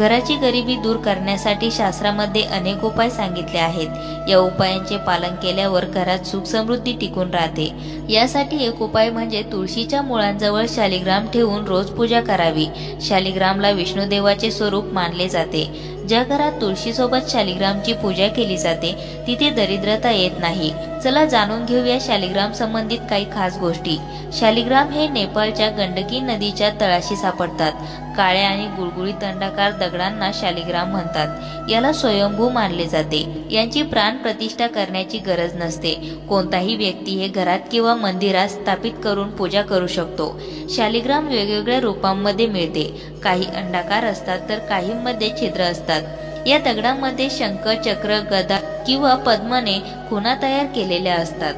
घराची गरिबी दूर करण्यासाठी शास्त्रामध्ये अनेक उपाय सांगितले आहेत। या उपायांचे पालन केल्यावर घरात सुख समृद्धी टिकून राहते। यासाठी एक उपाय म्हणजे तुळशीच्या मुळांजवळ शालिग्राम ठेवून रोज पूजा करावी। शालिग्रामला विष्णुदेवाचे स्वरूप मानले जाते। ज्या घरात तुळशीसोबत शालिग्रामची पूजा केली जाते तिथे दरिद्रता येत नाही। चला जाणून घेऊया शालिग्राम संबंधित काही खास गोष्टी। शालिग्राम हे नेपाळच्या गंडकी नदीच्या तळाशी सापडतात। काळ्या आणि गुळगुळीत अंडाकार दगडांना शालिग्राम म्हणतात। याला स्वयंभू मानले जाते। यांची प्राण प्रतिष्ठा करण्याची गरज नसते। कोणताही व्यक्ती हे घरात किंवा मंदिरात स्थापित करून पूजा करू शकतो। शालिग्राम वेगवेगळ्या रूपांमध्ये मिळते। काही अंडाकार असतात तर काहींमध्ये छिद्र असतात। या दगडांमध्ये शंख, चक्र, गदा किंवा पद्मने खुणा तयार केलेल्या असतात।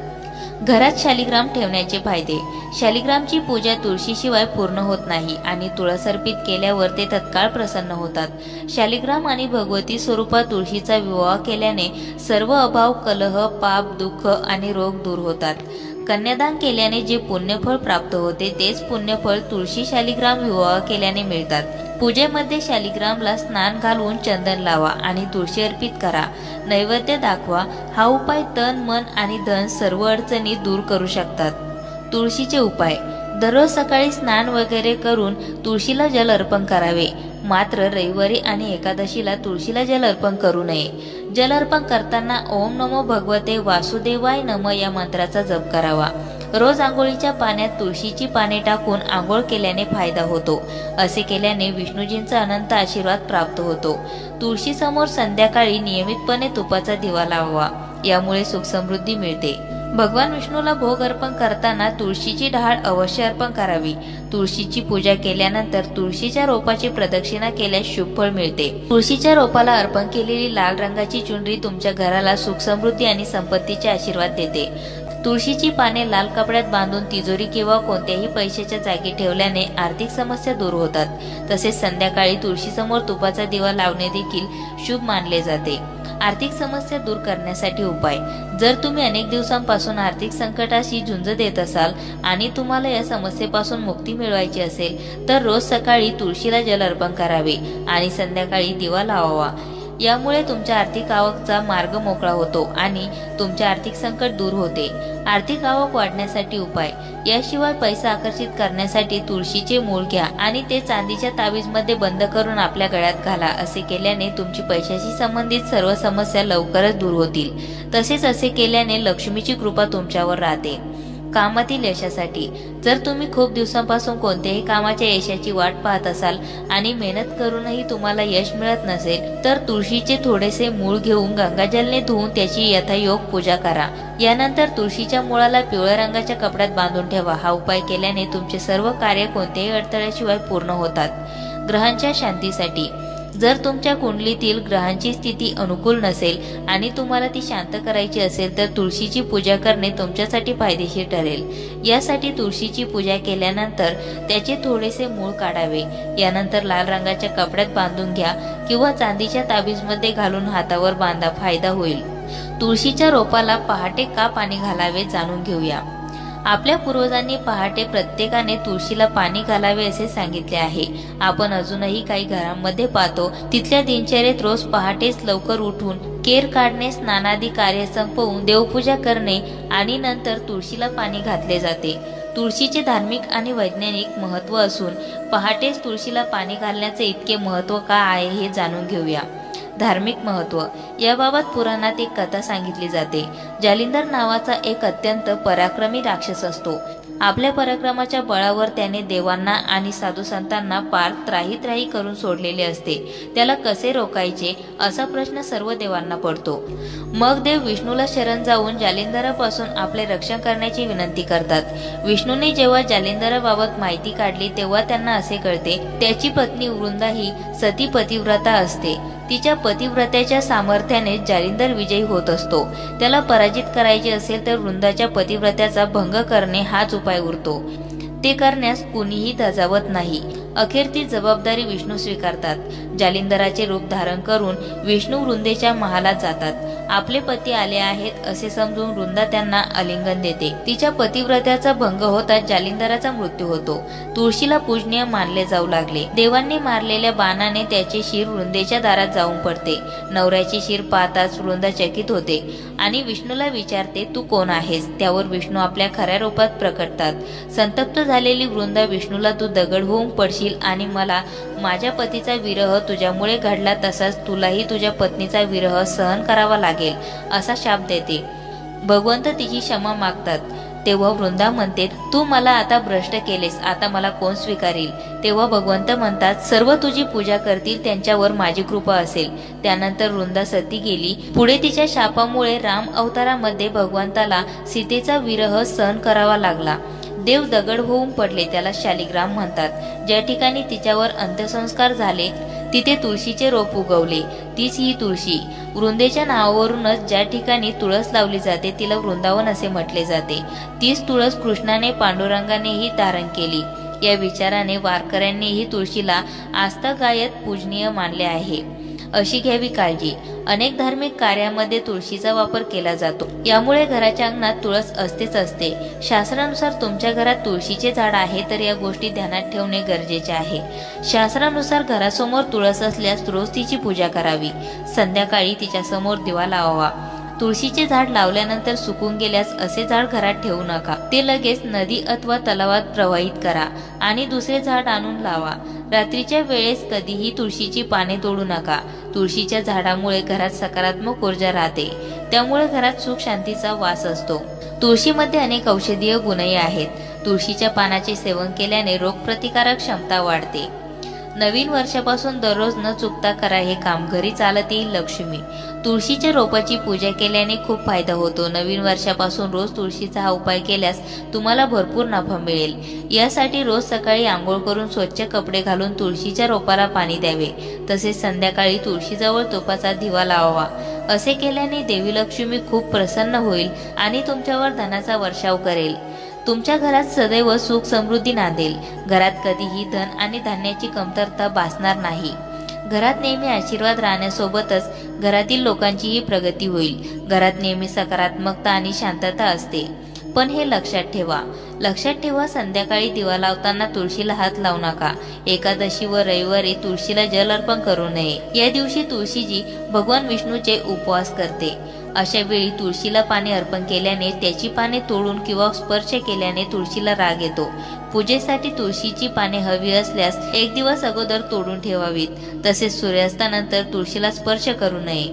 घरात शालिग्राम ठेवण्याचे फायदे। शालिग्रामची पूजा तुळशीशिवाय पूर्ण होत नाही आणि तुळस अर्पित केल्यावर ते तत्काळ प्रसन्न होतात। शालिग्राम आणि भगवती स्वरूपात तुळशीचा विवाह केल्याने सर्व अभाव, कलह, पाप, दुःख आणि रोग दूर होतात। कन्यादान केल्याने जे पुण्यफळ प्राप्त होते तेच पुण्यफळ तुळशी शालिग्राम विवाह केल्याने मिळतात। पूजेमध्ये शालिग्रामला स्नान घालून चंदन लावा आणि तुळशी अर्पित करा। नैवेद्य दाखवा। हा उपाय तन, मन आणि धन सर्व अडचणी दूर करू शकतात। तुळशीचे उपाय। दररोज सकाळी स्नान वगैरे करून तुळशीला जल अर्पण करावे। मात्र रविवारी आणि एकादशीला तुळशीला जल अर्पण करू नये। जल अर्पण करताना ओम नमो भगवते वासुदेवाय नमः या मंत्राचा जप करावा। रोज आंघोळीच्या पाण्यात तुळशीची पाने टाकून आंघोळ केल्याने फायदा होतो। असे केल्याने विष्णूजींचा अनंत आशीर्वाद प्राप्त होतो। तुळशी समोर संध्याकाळी नियमितपणे तुपाचा दिवा लावावा। यामुळे सुख समृद्धी मिळते। भगवान विष्णूला भोग अर्पण करताना तुळशीची डहाळ अवश्य अर्पण करावी। तुळशीची पूजा केल्यानंतर तुळशीच्या रोपाची प्रदक्षिणा केल्यास शुभ फळ मिळते। तुळशीच्या रोपाला अर्पण केलेली लाल रंगाची चुनरी तुमच्या घराला सुख समृद्धी आणि संपत्तीचे आशीर्वाद देते। तुळशीची पाने लाल कपड्यात बांधून तिजोरी किंवा कोणत्याही पैशाच्या जागी ठेवल्याने आर्थिक समस्या दूर होतात। तसेच संध्याकाळी तुळशीसमोर तुपाचा दिवा लावणे देखील शुभ मानले जाते। आर्थिक समस्या दूर करण्यासाठी उपाय। जर तुम्ही अनेक दिवसांपासून आर्थिक संकटाशी झुंज देत असाल आणि तुम्हाला या समस्येपासून मुक्ती मिळवायची असेल तर रोज सकाळी तुळशीला जल अर्पण करावे आणि संध्याकाळी दिवा लावावा। यामुळे तुमच्या आर्थिक आवकचा मार्ग मोकळा होतो आणि तुमचे आर्थिक संकट दूर होते। आर्थिक आवक वाढण्यासाठी उपाय। याशिवाय पैसा आकर्षित करण्यासाठी तुळशीचे मूळ घ्या आणि ते चांदीच्या तावीजमध्ये बंद करून आपल्या गळ्यात घाला। असे केल्याने तुमची पैशाशी संबंधित सर्व समस्या लवकरच दूर होतील। तसेच असे केल्याने लक्ष्मीची कृपा तुमच्यावर राहते। कामातील यशासाठी। जर तुम्ही खूप दिवसांपासून कोणत्याही कामाच्या यशाची वाट पाहत असाल आणि मेहनत करूनही तुम्हाला यश मिळत नसेल तर तुळशीचे थोडेसे मूळ घेऊन गंगाजलने धुवून त्याची यथायोग पूजा करा। यानंतर तुळशीच्या मुळाला पिवळ्या रंगाच्या कपड्यात बांधून ठेवा। हा उपाय केल्याने तुमचे सर्व कार्य कोणत्याही अडथळ्याशिवाय पूर्ण होतात। ग्रहांच्या शांतीसाठी। जर तुमच्या कुंडलीतील ग्रहांची स्थिती अनुकूल नसेल आणि तुम्हाला ती शांत करायची असेल तर तुळशीची पूजा करणे तुमच्यासाठी फायदेशीर ठरेल। यासाठी तुळशीची पूजा केल्यानंतर त्याचे थोडेसे मूळ काढावे। यानंतर लाल रंगाच्या कपड्यात बांधून घ्या किंवा चांदीच्या ताबीजमध्ये घालून हातावर बांधा, फायदा होईल। तुळशीच्या रोपाला पहाटे का पाणी घालावे जाणून घेऊया। आपल्या पूर्वजांनी पहाटे प्रत्येकाने तुळशीला पाणी घालावे असे सांगितले आहे। आपण अजूनही काही घरांमध्ये पाहतो तिथल्या दिनचर्येत रोज पहाटेच लवकर उठून केर काढणे, स्नानादी कार्य संपवून देवपूजा करणे आणि नंतर तुळशीला पाणी घातले जाते। तुळशीचे धार्मिक आणि वैज्ञानिक महत्त्व असून पहाटेच तुळशीला पाणी घालण्याचे इतके महत्त्व का आहे हे जाणून घेऊया। धार्मिक महत्त्व। याबाबत पुराणात एक कथा सांगितली जाते। जालिंदर नावाचा एक अत्यंत पराक्रमी राक्षस असतो। आपल्या पराक्रमाच्या बळावर त्याने देवांना आणि साधू संतांना पार त्राही करून सोडलेले असते। त्याला कसे रोखायचे असा प्रश्न सर्व देवांना पडतो। मग देव विष्णूला शरण जाऊन जालिंदरापासून आपले रक्षण करण्याची विनंती करतात। विष्णूने जेव्हा जालिंदराबाबत माहिती काढली तेव्हा त्यांना असे कळते त्याची पत्नी वृंदा ही सती पतिव्रता असते। तिच्या पतिव्रतेच्या सामर्थ्याने जालिंदर विजयी होत असतो। त्याला पराजित करायचे असेल तर वृंदाच्या पतिव्रत्याचा भंग करणे हाच उपाय उरतो। ते करण्यास कुणीही धजावत नाही। अखेर ती जबाबदारी विष्णू स्वीकारतात। जालिंदराचे रूप धारण करून विष्णू वृंदेच्या महालात जातात। आपले पती आले आहेत असे समजून वृंदा त्यांना आलिंगन देते। तिच्या पतिव्रत्याचा भंग होताच जालिंदराचा मृत्यू होतो। तुळशीला पूजनीय मानले जाऊ लागले। देवांनी मारलेल्या बाणाने त्याचे शिर वृंदेच्या दारात जाऊन पडते। नवऱ्याचे शिर पाहताच वृंदा चकित होते आणि विष्णूला विचारते, तू कोण आहेस? त्यावर विष्णू आपल्या खऱ्या रूपात प्रकटतात। संतप्त झालेली वृंदा विष्णूला, तू दगड होऊन पडशील आणि मला माझ्या पतीचा विरह तुझ्यामुळे घडला तसाच तुलाही तुझ्या पत्नीचा विरह सहन करावा लागेल असा शाप देते। भगवंत तिची क्षमा मागतात। तेव्हा वृंदा म्हणते, तू मला आता भ्रष्ट केलेस, आता मला कोण स्वीकारेल? तेव्हा भगवंत म्हणतात, सर्व तुझी पूजा करतील त्यांच्यावर माझी कृपा असेल। त्यानंतर वृंदा सती गेली। पुढे तिच्या शापामुळे राम अवतारामध्ये भगवंताला सीतेचा विरह सहन करावा लागला। देव दगड होऊन पडले, त्याला शालिग्राम म्हणतात। ज्या ठिकाणी तिच्यावर अंत्यसंस्कार झाले तिथे तुळशीचे रोप उगवले, तीच ही तुळशी। वृंदेच्या नावावरूनच ज्या ठिकाणी तुळस लावली जाते तिला वृंदावन असे म्हटले जाते। तीच तुळस कृष्णाने पांडुरंगानेही धारण केली। या विचाराने वारकऱ्यांनीही तुळशीला आस्थागायत पूजनीय मानले आहे। अशी घ्यावी काळजी। अनेक धार्मिक कार्यामध्ये तुळशीचा वापर केला जातो। यामुळे घराच्या अंगणात तुळस असतेच असते। शास्त्रानुसार तुमच्या घरात तुळशीचे झाड आहे तर या गोष्टी ध्यानात ठेवणे गरजेचे आहे। शास्त्रानुसार घरासमोर तुळस असल्यास रोज तिची पूजा करावी। संध्याकाळी तिच्या समोर दिवा लावावा। तुळशीचे झाड लावल्यानंतर सुकून गेल्यास असे झाड घरात ठेवू नका। ते लगेच नदी अथवा तलावात प्रवाहित करा आणि दुसरे झाड आणून लावा। रात्रीच्या वेळेस कधीही तुळशीची पाने तोडू नका। तुळशीच्या झाडामुळे घरात सकारात्मक ऊर्जा राहते, त्यामुळे घरात सुख शांतीचा वास असतो। तुळशीमध्ये अनेक औषधीय गुणही आहेत। तुळशीच्या पानाचे सेवन केल्याने रोगप्रतिकारक क्षमता वाढते। नवीन वर्षापासून दररोज न चुकता करा हे काम, घरी चालत येईल लक्ष्मी। तुळशीच्या रोपाची पूजा केल्याने खूप फायदा होतो। नवीन वर्षापासून रोज तुळशीचा हा उपाय केल्यास तुम्हाला भरपूर नफा मिळेल। यासाठी रोज सकाळी आंघोळ करून स्वच्छ कपडे घालून तुळशीच्या रोपाला पाणी द्यावे। तसेच संध्याकाळी तुळशीजवळ तुपाचा दिवा लावावा। असे केल्याने देवी लक्ष्मी खूप प्रसन्न होईल आणि तुमच्यावर धनाचा वर्षाव करेल। तुमच्या घरात सदैव सुख समृद्धी नांदेल। घरात कधीही धन आणि धान्याची कमतरता भासणार नाही। घरात नेहमी आशीर्वाद राहण्यासोबतच घरातील लोकांचीही प्रगती होईल। घरात नेहमी सकारात्मकता आणि शांतता असते। पण हे लक्षात ठेवा संध्याकाळी दिवा लावताना तुळशीला हात लावू नका। एकादशी व रविवारी तुळशीला जल अर्पण करू नये। या दिवशी तुळशीजी भगवान विष्णूचे उपवास करते। अशा वेळी तुळशीला पाणी अर्पण केल्याने, त्याची पाने तोडून किंवा स्पर्श केल्याने तुळशीला राग येतो। पूजेसाठी तुळशीची पाने हवी असल्यास एक दिवस अगोदर तोडून ठेवावीत। तसेच सूर्यास्तानंतर तुळशीला स्पर्श करू नये।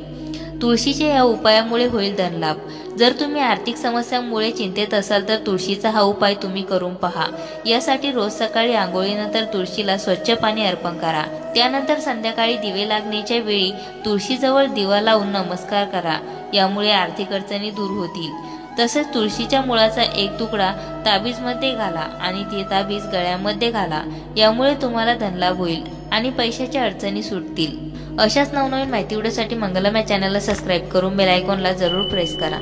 तुळशीच्या या उपायामुळे होईल धनलाभ। जर तुम्ही आर्थिक समस्यांमुळे चिंतेत असाल तर तुळशीचा हा उपाय तुम्ही करून पहा। यासाठी रोज सकाळी आंघोळीनंतर तुळशीला स्वच्छ पाणी अर्पण करा। त्यानंतर संध्याकाळी दिवे लागण्याच्या वेळी तुळशीजवळ दिवा लावून नमस्कार करा। यामुळे आर्थिक अडचणी दूर होतील। तसेच तुळशीच्या मुळाचा एक तुकडा ताबीजमध्ये घाला आणि ते ताबीज गळ्यामध्ये घाला। यामुळे तुम्हाला धनलाभ होईल आणि पैशाच्या अडचणी सुटतील। अशाच नवनवीन माहिती व्हिडिओसाठी मंगलम या चॅनलला सबस्क्राईब करून बेल आयकॉनला जरूर प्रेस करा।